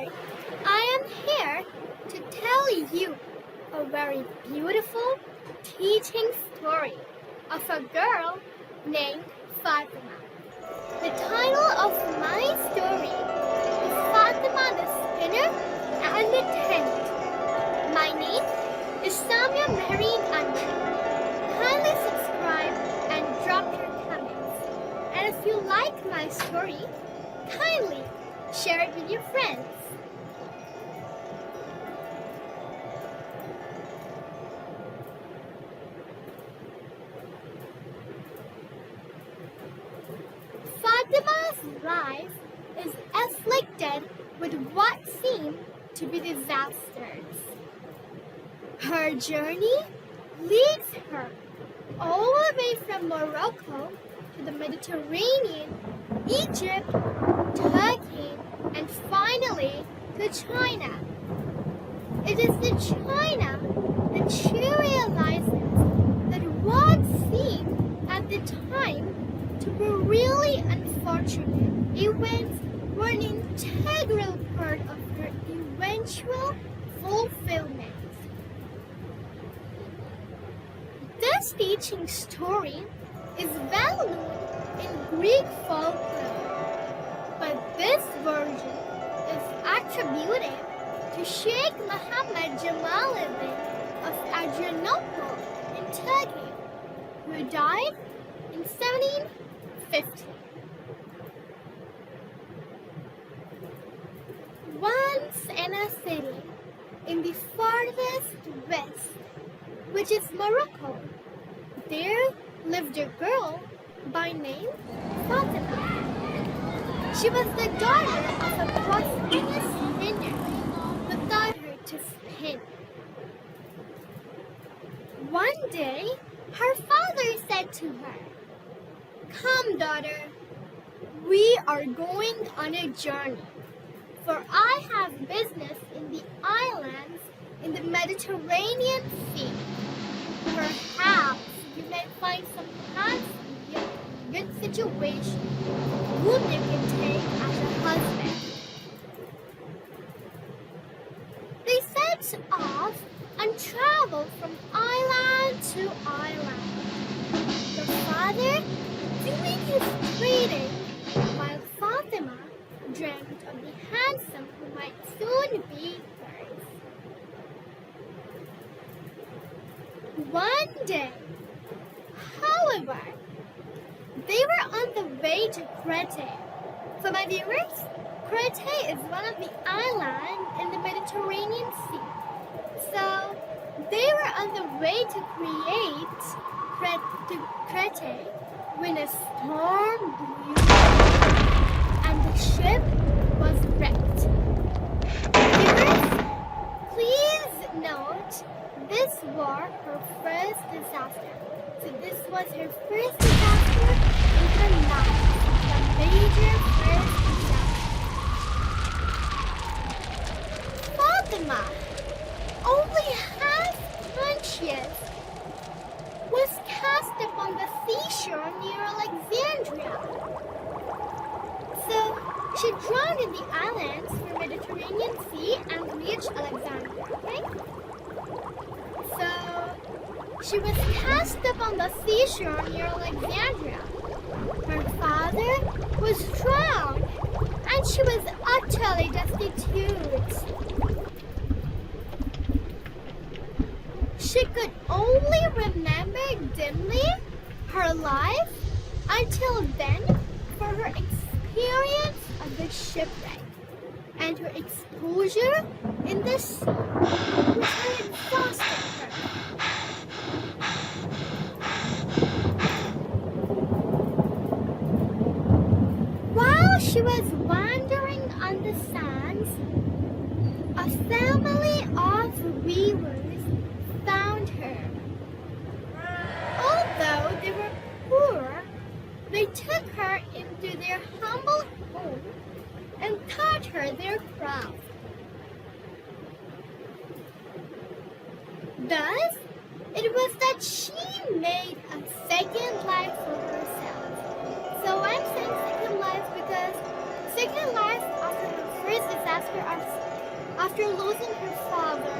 Hi, I am here to tell you a very beautiful teaching story of a girl named Fatima. The title of my story is Fatima the Spinner and the Tent. My name is Samia Marine Andrew. Kindly subscribe and drop your comments. And if you like my story, kindly share it with your friends. Fatima's life is afflicted with what seem to be disasters. Her journey leads her all the way from Morocco to the Mediterranean, Egypt, Turkey, and finally to China. It is in China that she realizes that what seemed at the time to be really unfortunate events were an integral part of her eventual fulfillment. This teaching story is well known in Greek folklore, but this version is attributed to Sheikh Muhammad Jamaluddin of Adrianople in Turkey, who died in 1750. Once in a city in the farthest west, which is Morocco, there lived a girl by name Fatima. She was the daughter of a prosperous spinner who taught her to spin. One day, her father said to her, "Come, daughter, we are going on a journey, for I have business in the islands in the Mediterranean Sea. Perhaps you may find some handsome, good situation whom you can take as a husband." They set off and traveled from island to island, the father doing his trading while Fatima dreamt of the handsome who might soon be hers. One day, however, they were on the way to Crete. For my viewers, Crete is one of the islands in the Mediterranean Sea. So, they were on the way to Crete when a storm blew and the ship was wrecked. Viewers, please note, this was her first disaster. So this was her first disaster in her life, the major first disaster. Fatima, only half conscious, was cast upon the seashore near Alexandria. So she drowned in the islands for Mediterranean Sea and reached Alexandria, okay? So she was cast upon the seashore near Alexandria. Her father was drowned and she was utterly destitute. She could only remember dimly her life until then for her experience of the shipwreck and her exposure in the sea, which had exhausted her. While she was wandering on the sands, a family of weavers found her. Although they were poor, they took her into their humble home and taught her their craft. Thus, it was that she made a second life for herself. So I'm saying second life because second life after her first disaster after losing her father.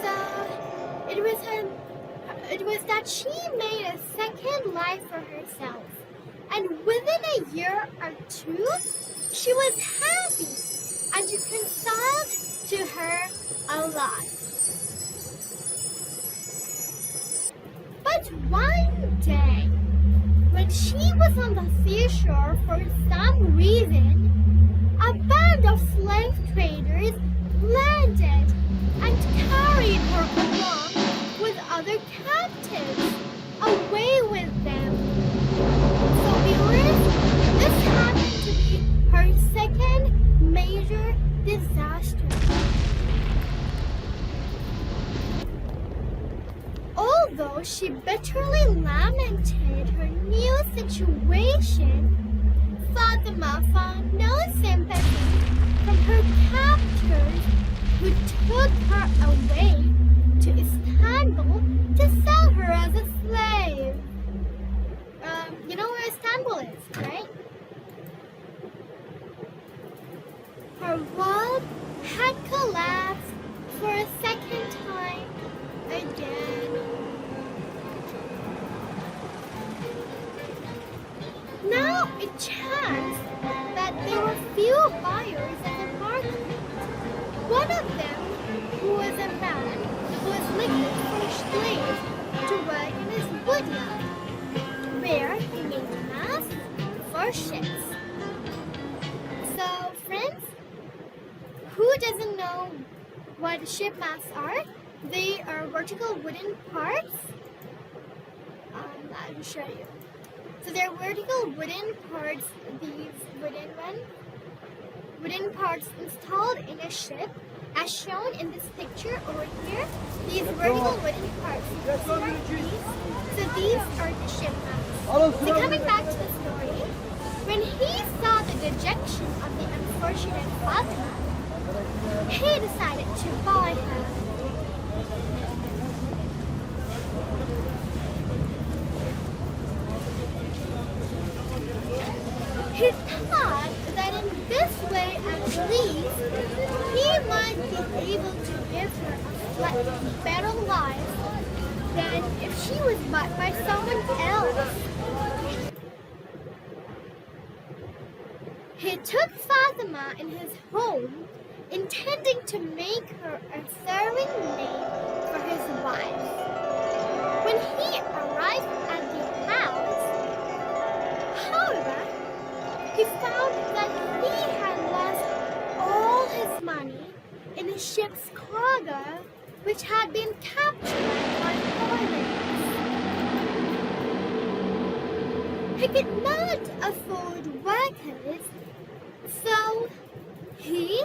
So it was that she made a second life for herself. And within a year or two, she was happy and reconciled to her alive. But one day, when she was on the seashore for some reason, a band of slave traders landed and carried her along with other captives away with them. So viewers, this happened to be her second major disaster. Although she bitterly lamented her new situation, Fatima found no sympathy from her captors who took her away to Istanbul to sell her as a slave. You know where Istanbul is, right? Her world had collapsed for a second time again. Now it chanced that there were few buyers in the market. One of them, who was a man who was looking for slaves to work in his woodyard, where he made masks for ships. So, friends, who doesn't know what ship masts are? They are vertical wooden parts. I'll show you. So they're vertical wooden parts, these wooden parts installed in a ship, as shown in this picture over here. These vertical wooden parts. So these are the ship masts. So coming back to the story, when he saw the dejection of the unfortunate Fatima, he decided to buy her. He thought that in this way at least he might be able to give her a better life than if she was bought by someone else. He took Fatima in his home, intending to make her a serving maid for his wife. When he arrived at the house, however, he found that he had lost all his money in his ship's cargo, which had been captured by pirates. He could not afford workers, so he,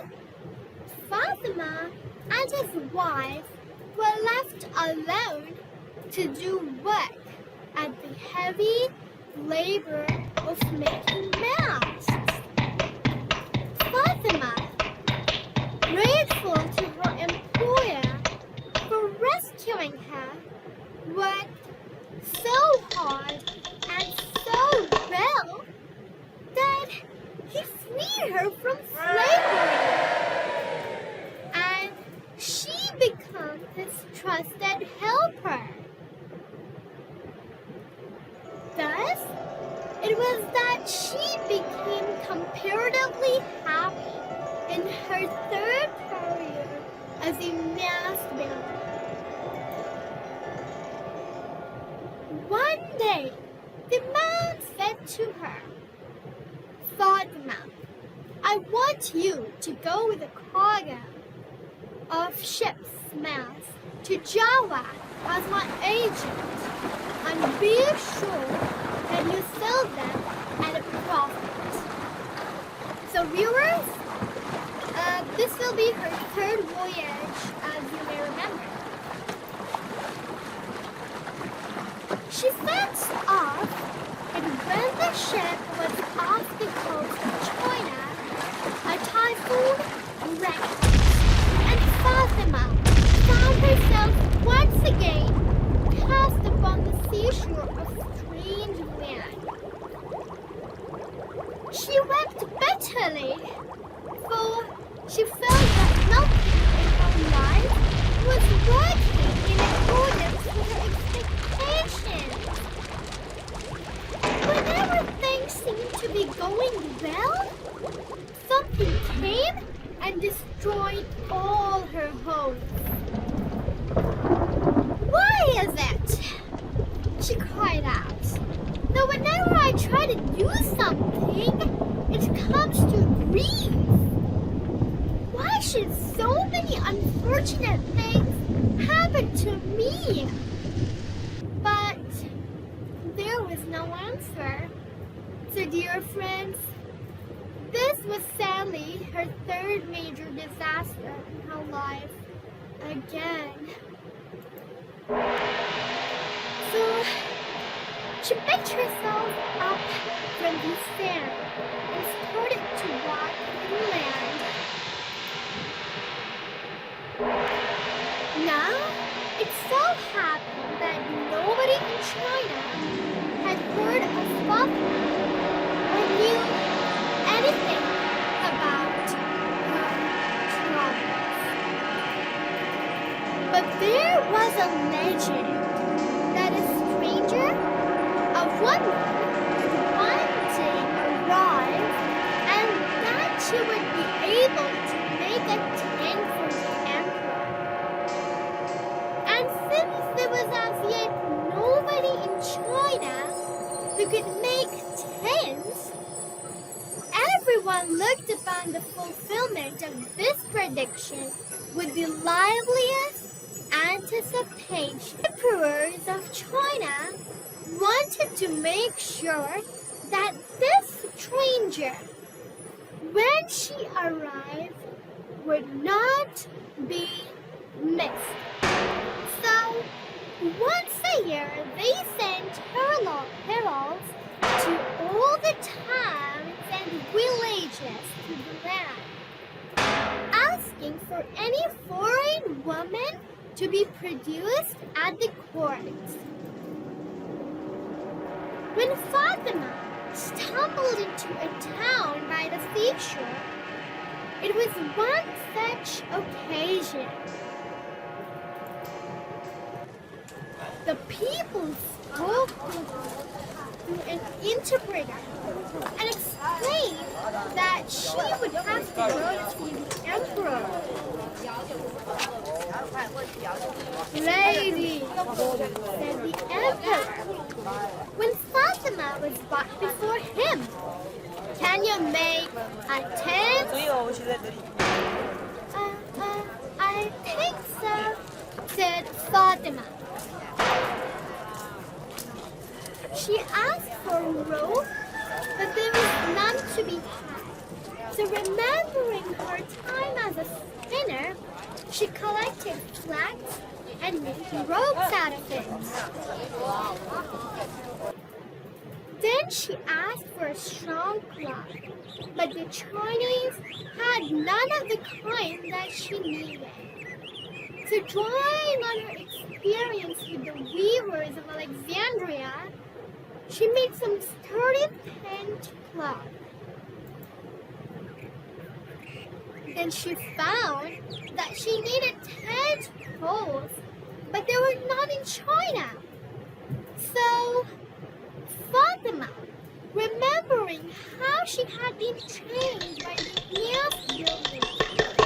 Fatima, and his wife were left alone to do work at the heavy labor of making masks. Fatima, grateful to her employer for rescuing her, worked so hard and so well that he freed her from slavery, and she became his trusted helper. Thus, it was that she became comparatively happy in her third career as a mask builder. One day, the man said to her, "Fatima, I want you to go with a cargo of ship's masts to Java as my agent, and be sure that you sell them at a profit." So viewers, this will be her third voyage, as you may remember. She sets off, and when the ship was off the coast of China, a typhoon wrecked, and Fatima found herself once again cast upon the seashore of strange land. She For she felt that nothing in her life was working in accordance with her expectations. Whenever things seemed to be going well, something came and destroyed all her hopes. Why is it? She cried out. That whenever I try to do something, it comes to grief. Why should so many unfortunate things happen to me? But there was no answer. So dear friends, this was sadly her third major disaster in her life. Again. So she picked herself up from the sand and started to walk inland. Now, it so happened that nobody in China had heard of Fatima or knew anything about her troubles. But there was a legend that a stranger, a woman, would one day arrive and that she would be able to make a tent for the emperor. And since there was as yet nobody in China who could make tents, everyone looked upon the fulfillment of this prediction with the liveliest anticipation. Emperors of China wanted to make sure that this stranger, when she arrived, would not be missed. So, once a year, they sent heralds to all the towns and villages to the land, asking for any foreign woman to be produced at the court. When Fatima stumbled into a town by the seashore, it was one such occasion. The people spoke to an interpreter and explained that she would have to go to see the emperor. Lady, said the emperor, when Fatima was brought before him, can you make a tent? I think so, said Fatima. She asked for rope, but there was none to be had. So remembering her time as a spinner, she collected flax and made ropes out of it. Then she asked for a strong cloth, but the Chinese had none of the kind that she needed. So drawing on her experience with the weavers of Alexandria, she made some sturdy tent cloth. Then she found that she needed tent poles, but they were not in China. So Fatima, remembering how she had been trained by the Nias building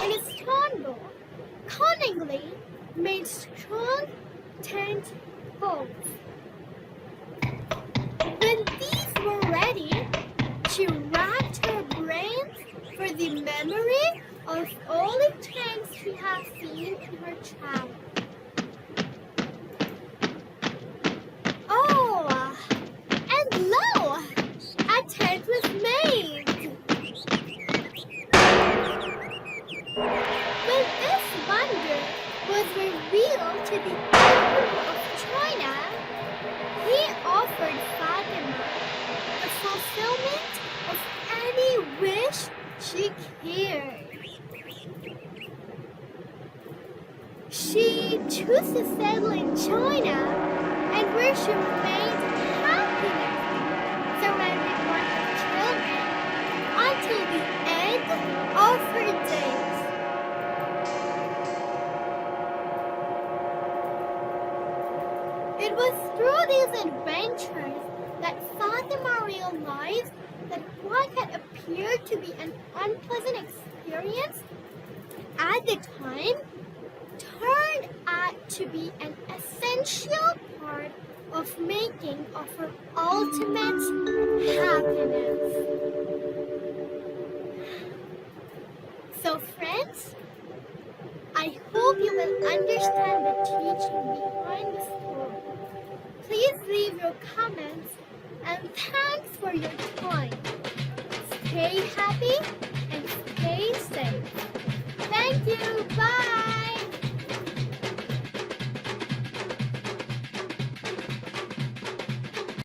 in Istanbul, cunningly made strong tent poles. When these were ready, she racked her brains for the memory of all the tents she had seen in her child. Oh, and lo, a tent was made. When this wonder was revealed to the Emperor of China, he offered Fatima the fulfillment of any wish she cared. She chose to settle in China, and where she remained happily surrounded by her children until the end of was through these adventures that Fatima realized that what had appeared to be an unpleasant experience at the time turned out to be an essential part of making of her ultimate happiness. So friends, I hope you will understand the teaching behind the story. Please leave your comments and thanks for your time. Stay happy and stay safe. Thank you. Bye.